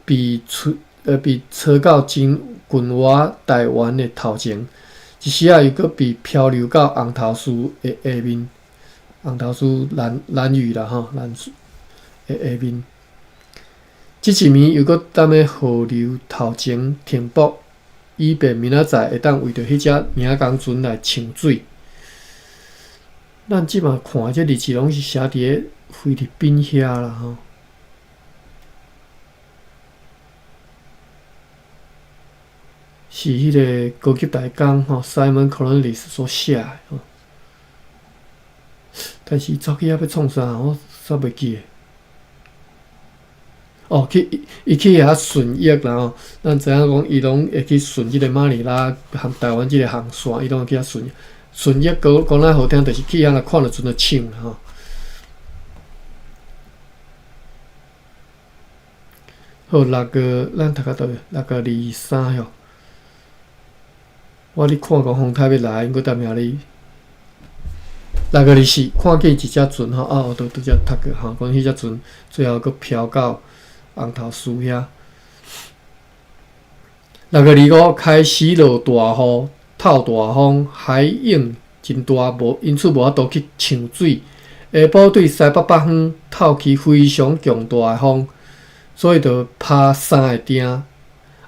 S1: 被吹到真近外台湾的头前，一时啊又搁被漂流到红头树的下面，红头树兰屿啦吼，兰树的下面。即一暝又搁踮咧河流头前停泊，以便明仔载会当为着迄只名港船来抢水。咱即马看这日子拢是写伫咧菲律宾遐啦吼，是迄个高级大工吼 Simon Cornelis 所写的吼。但是走去遐要创啥，我煞袂记诶。伊去遐顺翼啦吼，咱知影讲伊拢会去顺即个马尼拉含台湾即个航线，伊拢会去遐顺。顺翼讲咱好听，就是去遐来看着船就抢啦吼。好，6月咱读到倒？6月23吼。我咧看讲风台要来，因搁踮遐咧。6月24看见一只船吼，拄则读过吼，讲迄只船最后搁漂到红头树遐。6月25开始落大雨。透大风，海涌真大，因此无法度去抢水。下晡对西北北方透起非常强大的风，所以就拍3个钉。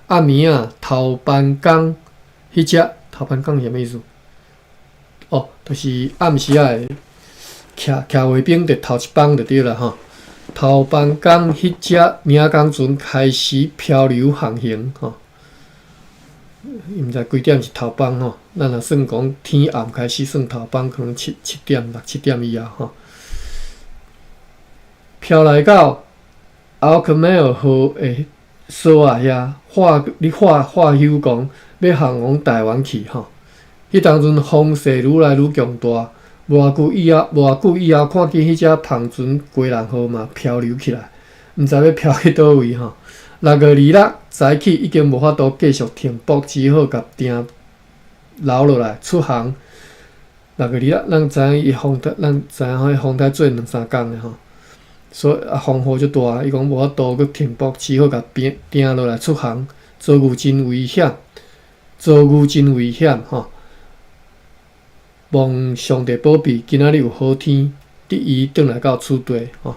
S1: 暗暝啊，头班港迄只头班港是啥物意思？就是暗时啊，徛卫兵伫头一帮就对啦吼。头班港迄只名港船开始漂流航行吼。毋知几点是头帮吼，咱若算讲天暗开始算头帮，可能7点、6-7点以后吼。飘来到奥克梅尔河的索啊遐，话休讲要航往台湾去吼。迄当阵风势愈来愈强大，无偌久以后，看见迄只篷船归人号嘛漂流起来，毋知要漂去倒位吼。6月26早起已经无法度继续停泊，只好甲艇留落来出航。6月26，咱知影伊风台，咱知影迄风台做2-3工的吼，所以风雨足大，伊讲无法度去停泊，只好甲艇落来出航。遭遇真危险吼！望上帝保庇，今仔日有好天，得伊转来到厝地吼。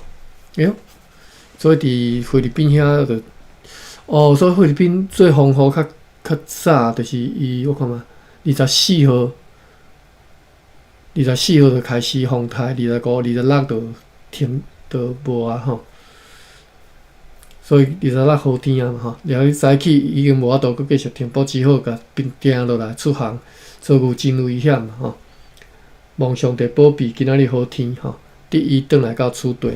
S1: 所以伫菲律宾遐就。所以菲律宾最风雨较早，就是我看嘛，24号就开始风台，25、26就停就无啊吼。所以26好天啊嘛吼，了早起已经无法度继续停泊，只好甲订落来出航，遭遇真危险嘛吼。望上帝保庇，今仔日好天吼，得伊转来到厝地。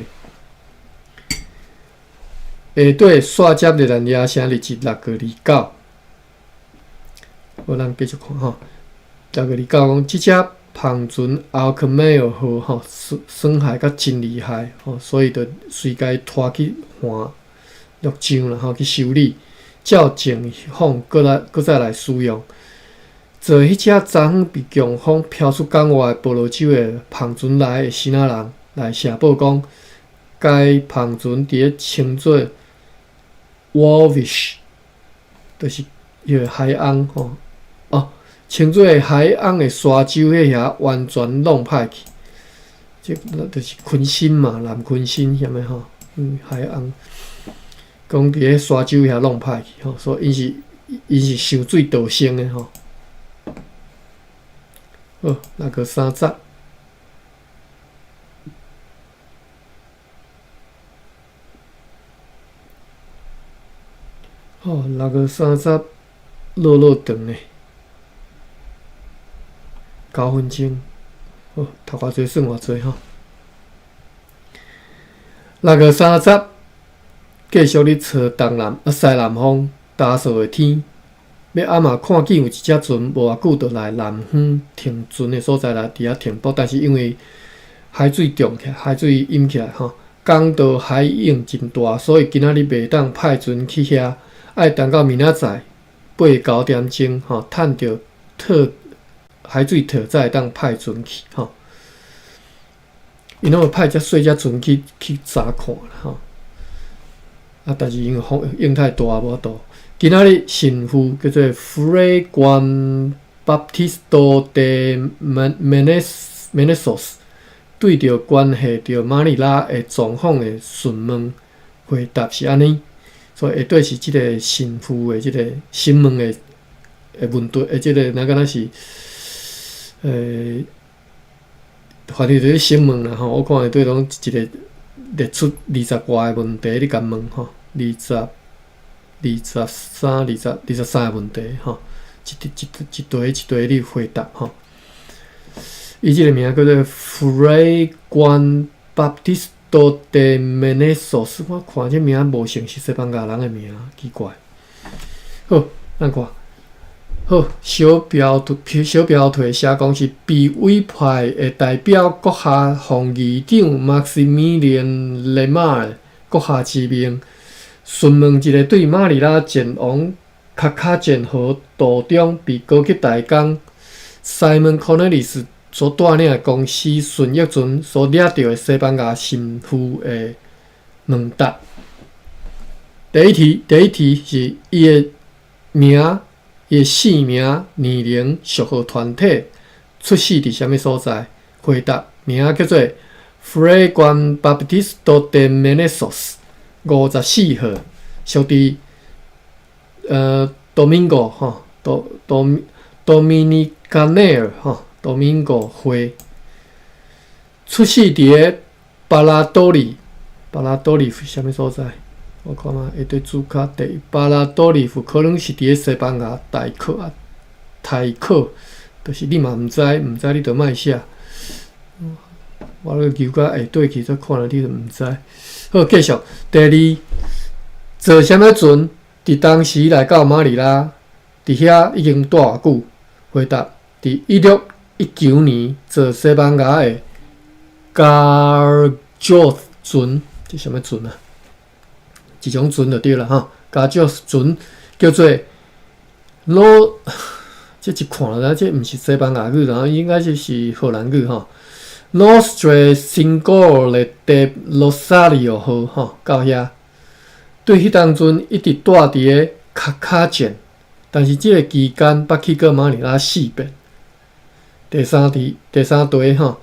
S1: 下底煞接热兰野城日子6月29，好，咱继续看吼。6月29讲，即只篷船奥克梅尔号吼损害甲真厉害吼，所以就随该拖去换陆上啦吼去修理，照情况搁再来使用。做迄只昨昏被强风飘出港外婆罗洲的篷船来的新仔人来写报讲，该篷船伫咧称作 Walvish， 就是迄个海翁吼。称作海翁的沙洲迄遐完全弄歹去，即就是昆新嘛，南昆新啥物吼，海翁讲伫咧沙洲遐弄歹去吼，所以因是受水导生的吼。好，那个三十，好，那个三十落长咧。9分钟，好，头壳侪算偌济吼。6月30，继续咧吹东南西南风，打扫的天。要暗嘛看见有一只船无偌久就来南方停船的所在来伫遐停泊，但是因为海水涨起来，海水淹起来吼，港岛海涌真大，所以今仔日袂当派船去遐，爱等到明仔载8、9点钟吼，趁着海水退才会当派船去吼。因拢会派只细只船去查看啦吼。但是因为风涌太大无法度。今仔日神父叫做 Fray Juan Baptista de Meneses， 对着关系着马尼拉的状况的询问回答是安尼，所以下底是即个神父的即个询问的问题，即个那敢若是反正就是询问啦吼。我看下底拢一个列出20外个问题，你甲问吼，23个问题吼，一堆你回答吼。伊即个名叫做 Fray Juan Baptista de Meneses， 我看这名无像是西班牙人的名，奇怪。好，咱看。好，小标题写讲是被委派的代表阁下防议长 Maximilian Lemar 阁下之命，询问一个对马尼拉前往卡卡建河途中被高级大工 Simon Cornelis 所带领的公司巡阅船所掠到的西班牙神父的问答。第一题是伊的名。伊姓名、年龄、属号团体、出世伫啥物所在？回答名叫做 Fray Juan Baptista de Meneses， 54号，属伫Domingo 吼，Dominicaner 吼 ，Domingo 会，出世伫巴拉多利是啥物所在？我看嘛，下底主卡第巴拉多利夫可能是伫咧西班牙台克，就是你嘛毋知你着莫写。我咧游到下底去，再看了你就毋知。好，继续。第二，坐啥物船？伫当时来到马尼拉，伫遐已经住偌久？回答：伫1619年坐西班牙的 Garjot 船，这啥物船啊？一种船就对了哈，加少船叫做这一看了，这毋是西班牙语，然后应该就是荷兰语哈。Nostre Singole de Rosario 号哈，到遐对迄当阵一直住伫咧卡卡建，但是这个期间捌去过马尼拉4遍。第三题哈，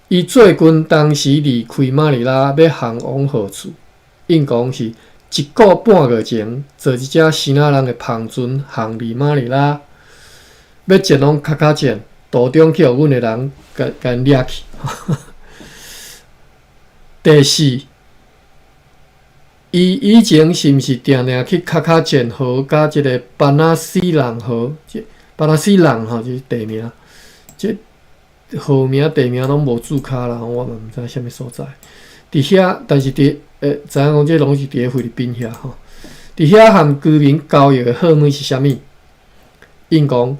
S1: 伊做军当时离开马尼拉要航往何处？应讲是。1个半月前，坐一只西纳人的篷船航离马尼拉，要前往卡卡建，途中去互阮的人甲掠去。第四，伊以前是毋是定定去卡卡建河甲即个巴纳西人河？巴纳西人吼就是地名，即河名地名拢无注卡啦，我嘛毋知啥物所在。伫遐，但是知影讲这拢是伫咧菲律宾遐吼。伫遐含居民交易的号码是啥物？因讲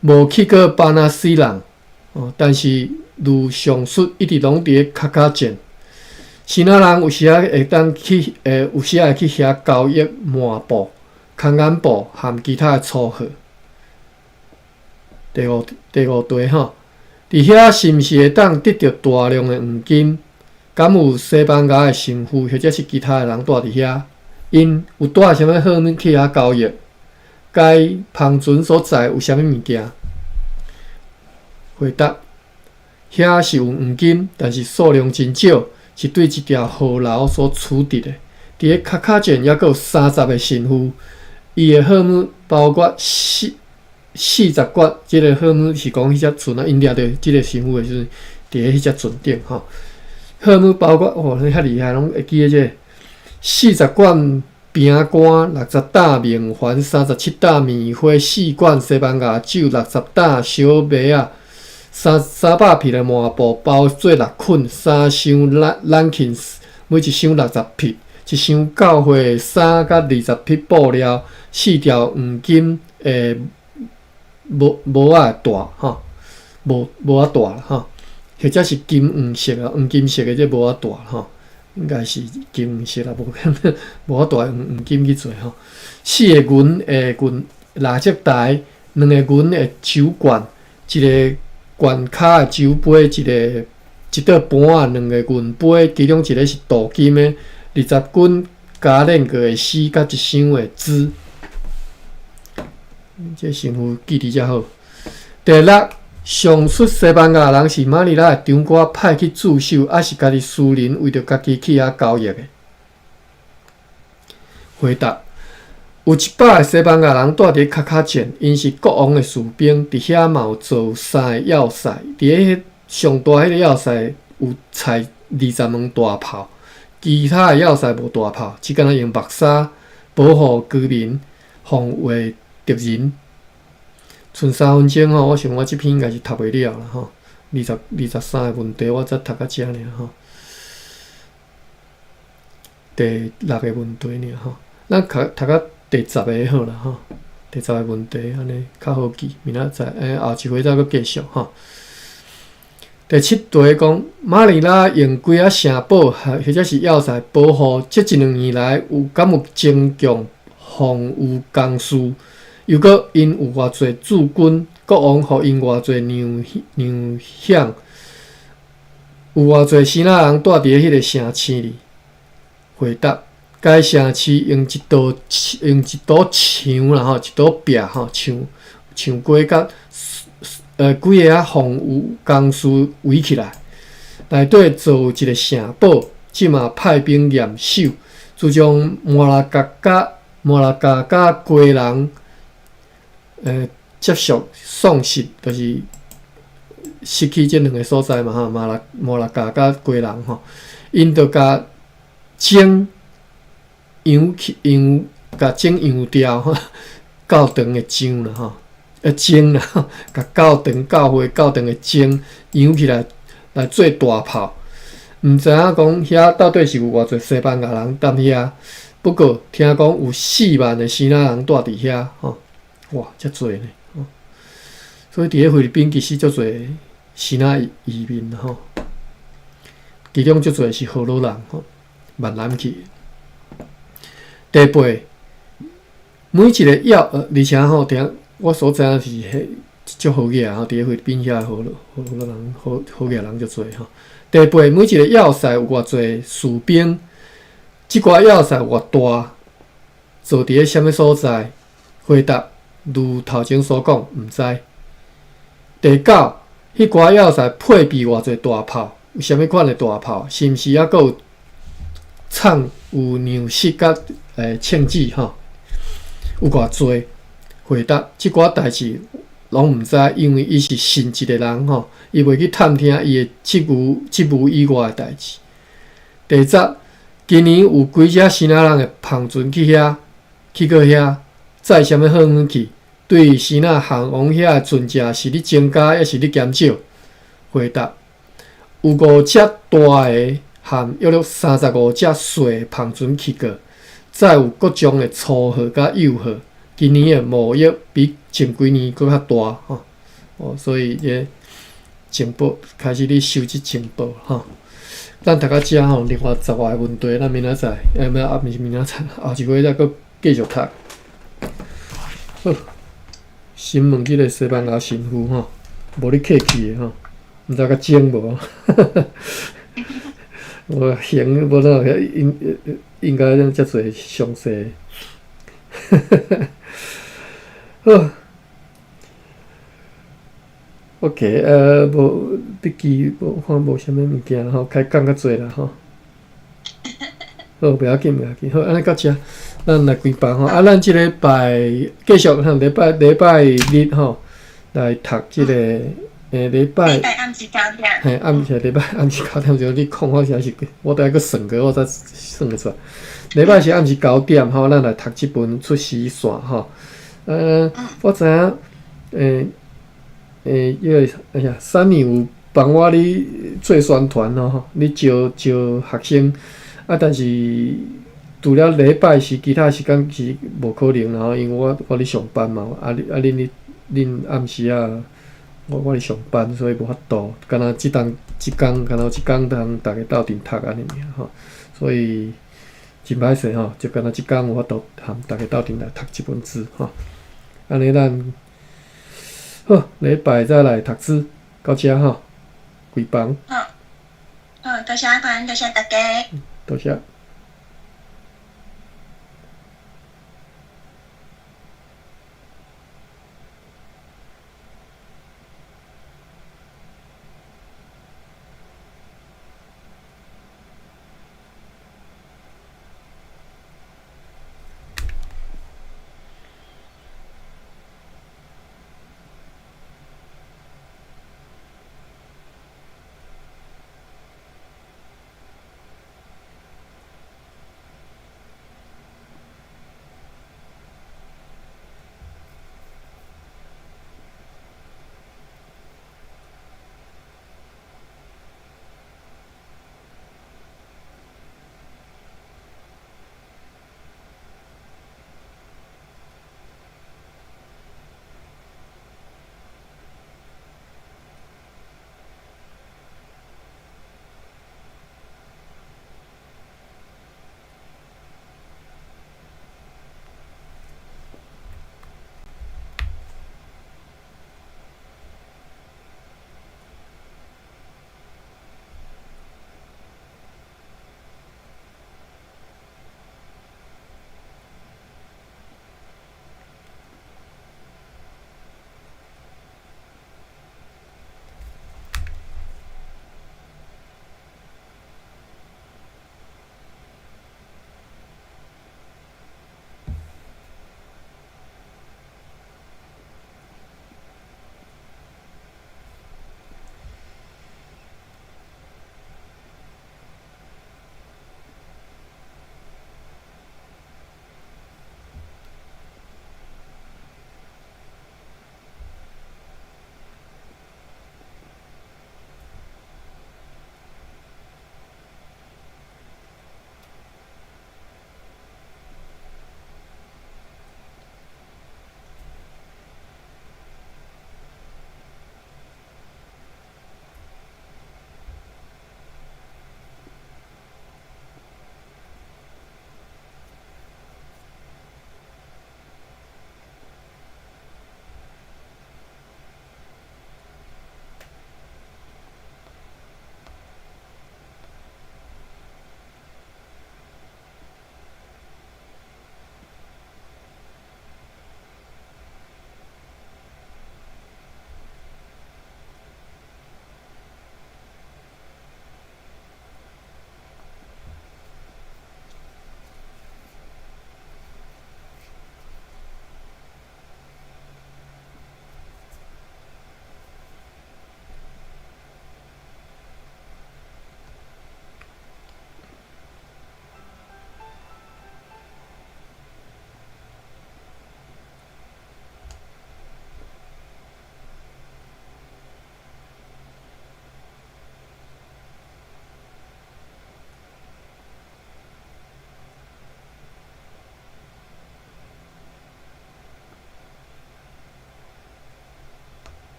S1: 无去过巴纳西人，但是如上述一直拢伫咧卡卡建。西纳人有时啊会当去，有时会去遐交易抹布、空眼布含其他的粗货。第五题吼，伫遐是毋是会当得到大量的黄金？敢有西班牙的神父或者是其他的人住伫遐？因有带啥物好物去遐交易？该芳村所在有啥物物件？回答：遐是有黄金，但是数量真少，是对一条河流所处置的。伫咧卡卡卷还阁有30个神父，伊的好物包括40罐。即个好物是讲迄只船啊，因掠着即个神父的时阵，伫咧迄只船顶吼。好物包括你较厉害，拢会记得这40罐饼干、60担面环、37担棉花、4罐西班牙酒、60担小麦啊、300片的麻布包做6捆、3箱蓝芹，每一箱60片，一箱教会衫甲20匹布料，4条黄金诶帽仔带吼，帽仔带啦吼。或者是金黄色啊，黄金色的这帽仔带吼，应该是金黄色啦，无可能帽仔带黄金去做吼。4个银的蜡烛台，2个银的酒罐，一个罐卡的酒杯，一道盘啊，2个银杯，其中一个是镀金的，20斤加炼过的丝，甲1箱的纸。这神父记得才好。第6。上述西班牙人是马尼拉的长官派去驻守，还是家己私人为着家己去遐交易的？回答：有100个西班牙人住伫卡卡镇，因是国王的士兵，伫遐嘛有做3个要塞，伫迄上大迄个要塞有采20门大炮，其他的要塞无大炮，只敢若用目纱保护居民，防卫敌人。剩3分钟吼，我想我即篇应该是读袂了啦吼。23个问题我才读到遮尔吼。第6个问题尔吼，咱读到第10个好啦吼。第10个问题安尼较好记，明仔载后一回再搁继续吼。第7题讲，马尼拉用几啊城堡或者是要塞保护这1、2年来敢有增强防御工事？又搁因有偌侪驻军，国王互因偌侪让享，有偌侪希腊人住伫迄个城市里。回答：该城市用一道墙啦吼，一道壁吼，墙规甲几个防御工事围起来，内底做一个城堡，即嘛派兵严守。自从摩拉加归人接受丧失，就是失去这2个所在嘛哈，摩拉加甲归人吼，因着甲整羊掉吼，教堂的章啦吼，钟啦，甲教会教堂的钟扬起来做大炮，毋知影讲遐到底是有偌侪西班牙人踮遐，不过听讲有4万的希腊人住伫遐吼。哇，遮侪呢！所以伫咧菲律宾其实足侪希腊移民吼，其中足侪是荷兰人吼，越南去。第8，每一个而且吼，我所知影是迄足好嘢吼，伫咧菲律宾遐荷兰人好嘢人足侪吼。第8，每一个要塞有偌侪士兵，即寡要塞有偌大，坐伫咧啥物所在？回答。如头前所讲，毋知。第9，迄寡要塞配备偌侪大炮？有啥物款的大炮？是毋是还阁有藏有粮食甲枪支吼？有偌侪？回答：即寡代志拢毋知，因为伊是信一个人吼，伊袂去探听伊的职务以外的代志。第10，今年有几只希腊人的篷船去过遐？载啥物好物去？对希腊航王遐的船只是咧增加，还是咧减少？回答：有5只大个和约35只小的篷船去过，再有各种的粗号甲幼号。今年的贸易比前几年搁较大吼，所以个情报开始咧收集情报吼。咱读到遮吼，另外10个问题，咱明仔载，毋是明仔载，后一回再搁继续读。好，先问即个西班牙神父吼，无你客气的吼，毋知甲精无？我行无哪应该遮侪详细。好 ，OK，无笔记无看无啥物物件吼，开讲较济啦吼。好，袂要紧，袂要紧。好，安尼到遮，咱来规班吼。啊，咱即礼拜继续吼，礼拜日吼来读即个礼拜。
S2: 暗时9点。
S1: 嘿，礼拜暗时9点钟，你讲好像是，我都要去算过，我才算得出来。礼拜是暗时9点吼，咱来读即本出师线吼。我知影，迄个哎呀，3年有帮我咧做宣传吼，咧招学生。啊，但是除了礼拜是其他时间是无可能啦，因为我咧上班嘛，恁暗时啊，我咧上班，所以无法度。敢若即工，敢若即工通大家斗阵读安尼尔吼，所以真歹势吼，就敢若即工有法度含大家斗阵来读即本书吼。安尼咱好，礼拜再来读书，到遮吼，规房。
S2: 好，多谢阿管，多谢大家。
S1: 多谢。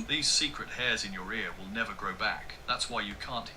S3: These secret hairs in your ear will never grow back. That's why you can't.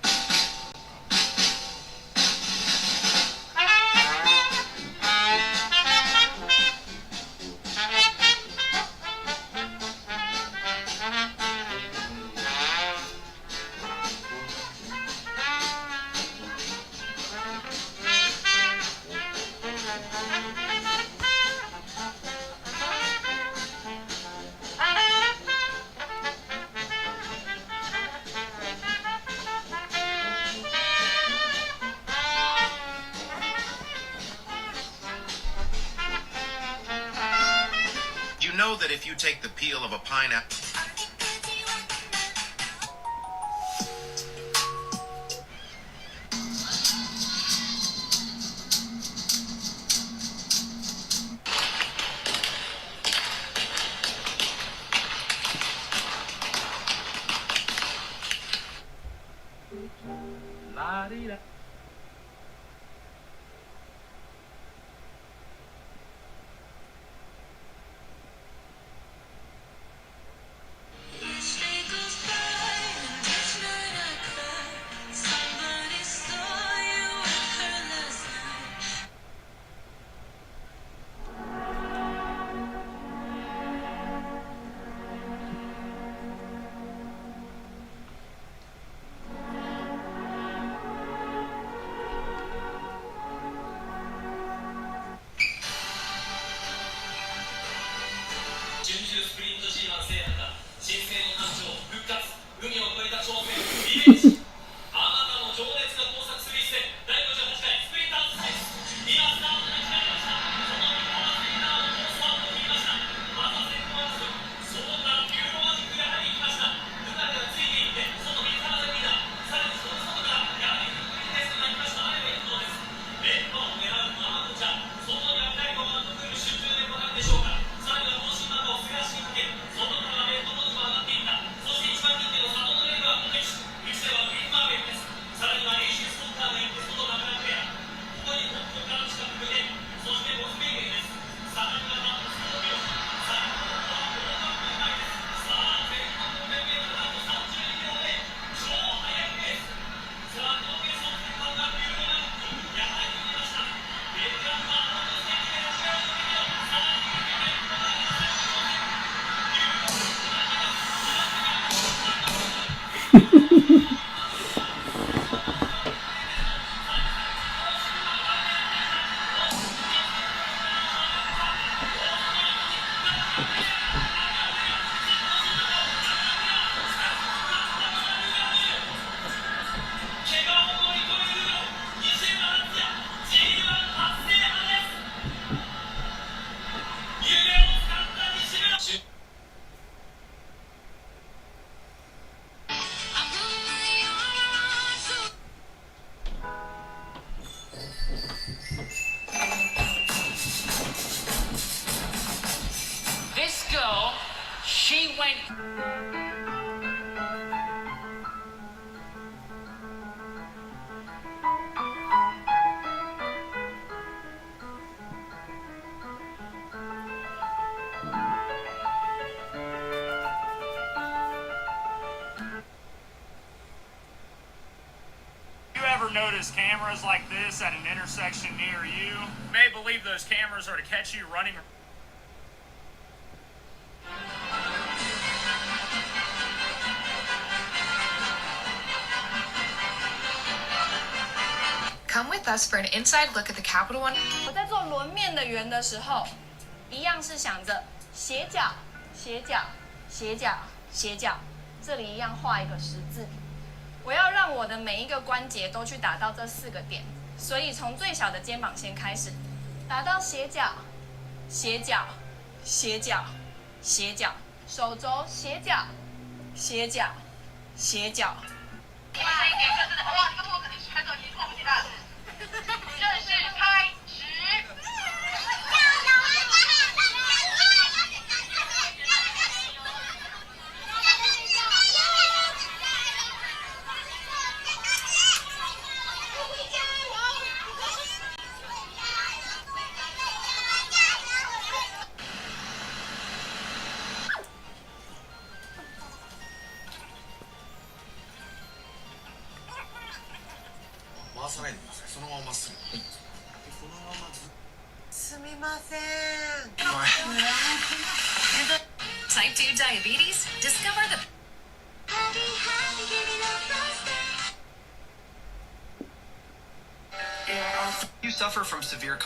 S4: You know that if you take the peel of a pineapple.
S3: La-dee-da.
S5: This girl, she went.
S6: You ever notice cameras like this at an intersection near you? You may believe those cameras are to catch you running.
S7: Come with us for an inside look at the Capital One.
S8: 我在做轮面的圆的时候，一样是想着斜角、斜角、斜角、斜角，这里一样画一个十字。我要让我的每一个关节都去打到这4个点，所以从最小的肩膀先开始，打到斜角、斜角、斜角、斜角，手肘斜角、斜角、斜角。
S9: 哇，这个兔子还走一冲击的，正式开始。
S4: さないでください。そのまままっすぐ。はい。そのままず。
S10: すみません。
S7: Type 2 diabetes? Discover the
S11: You suffer from severe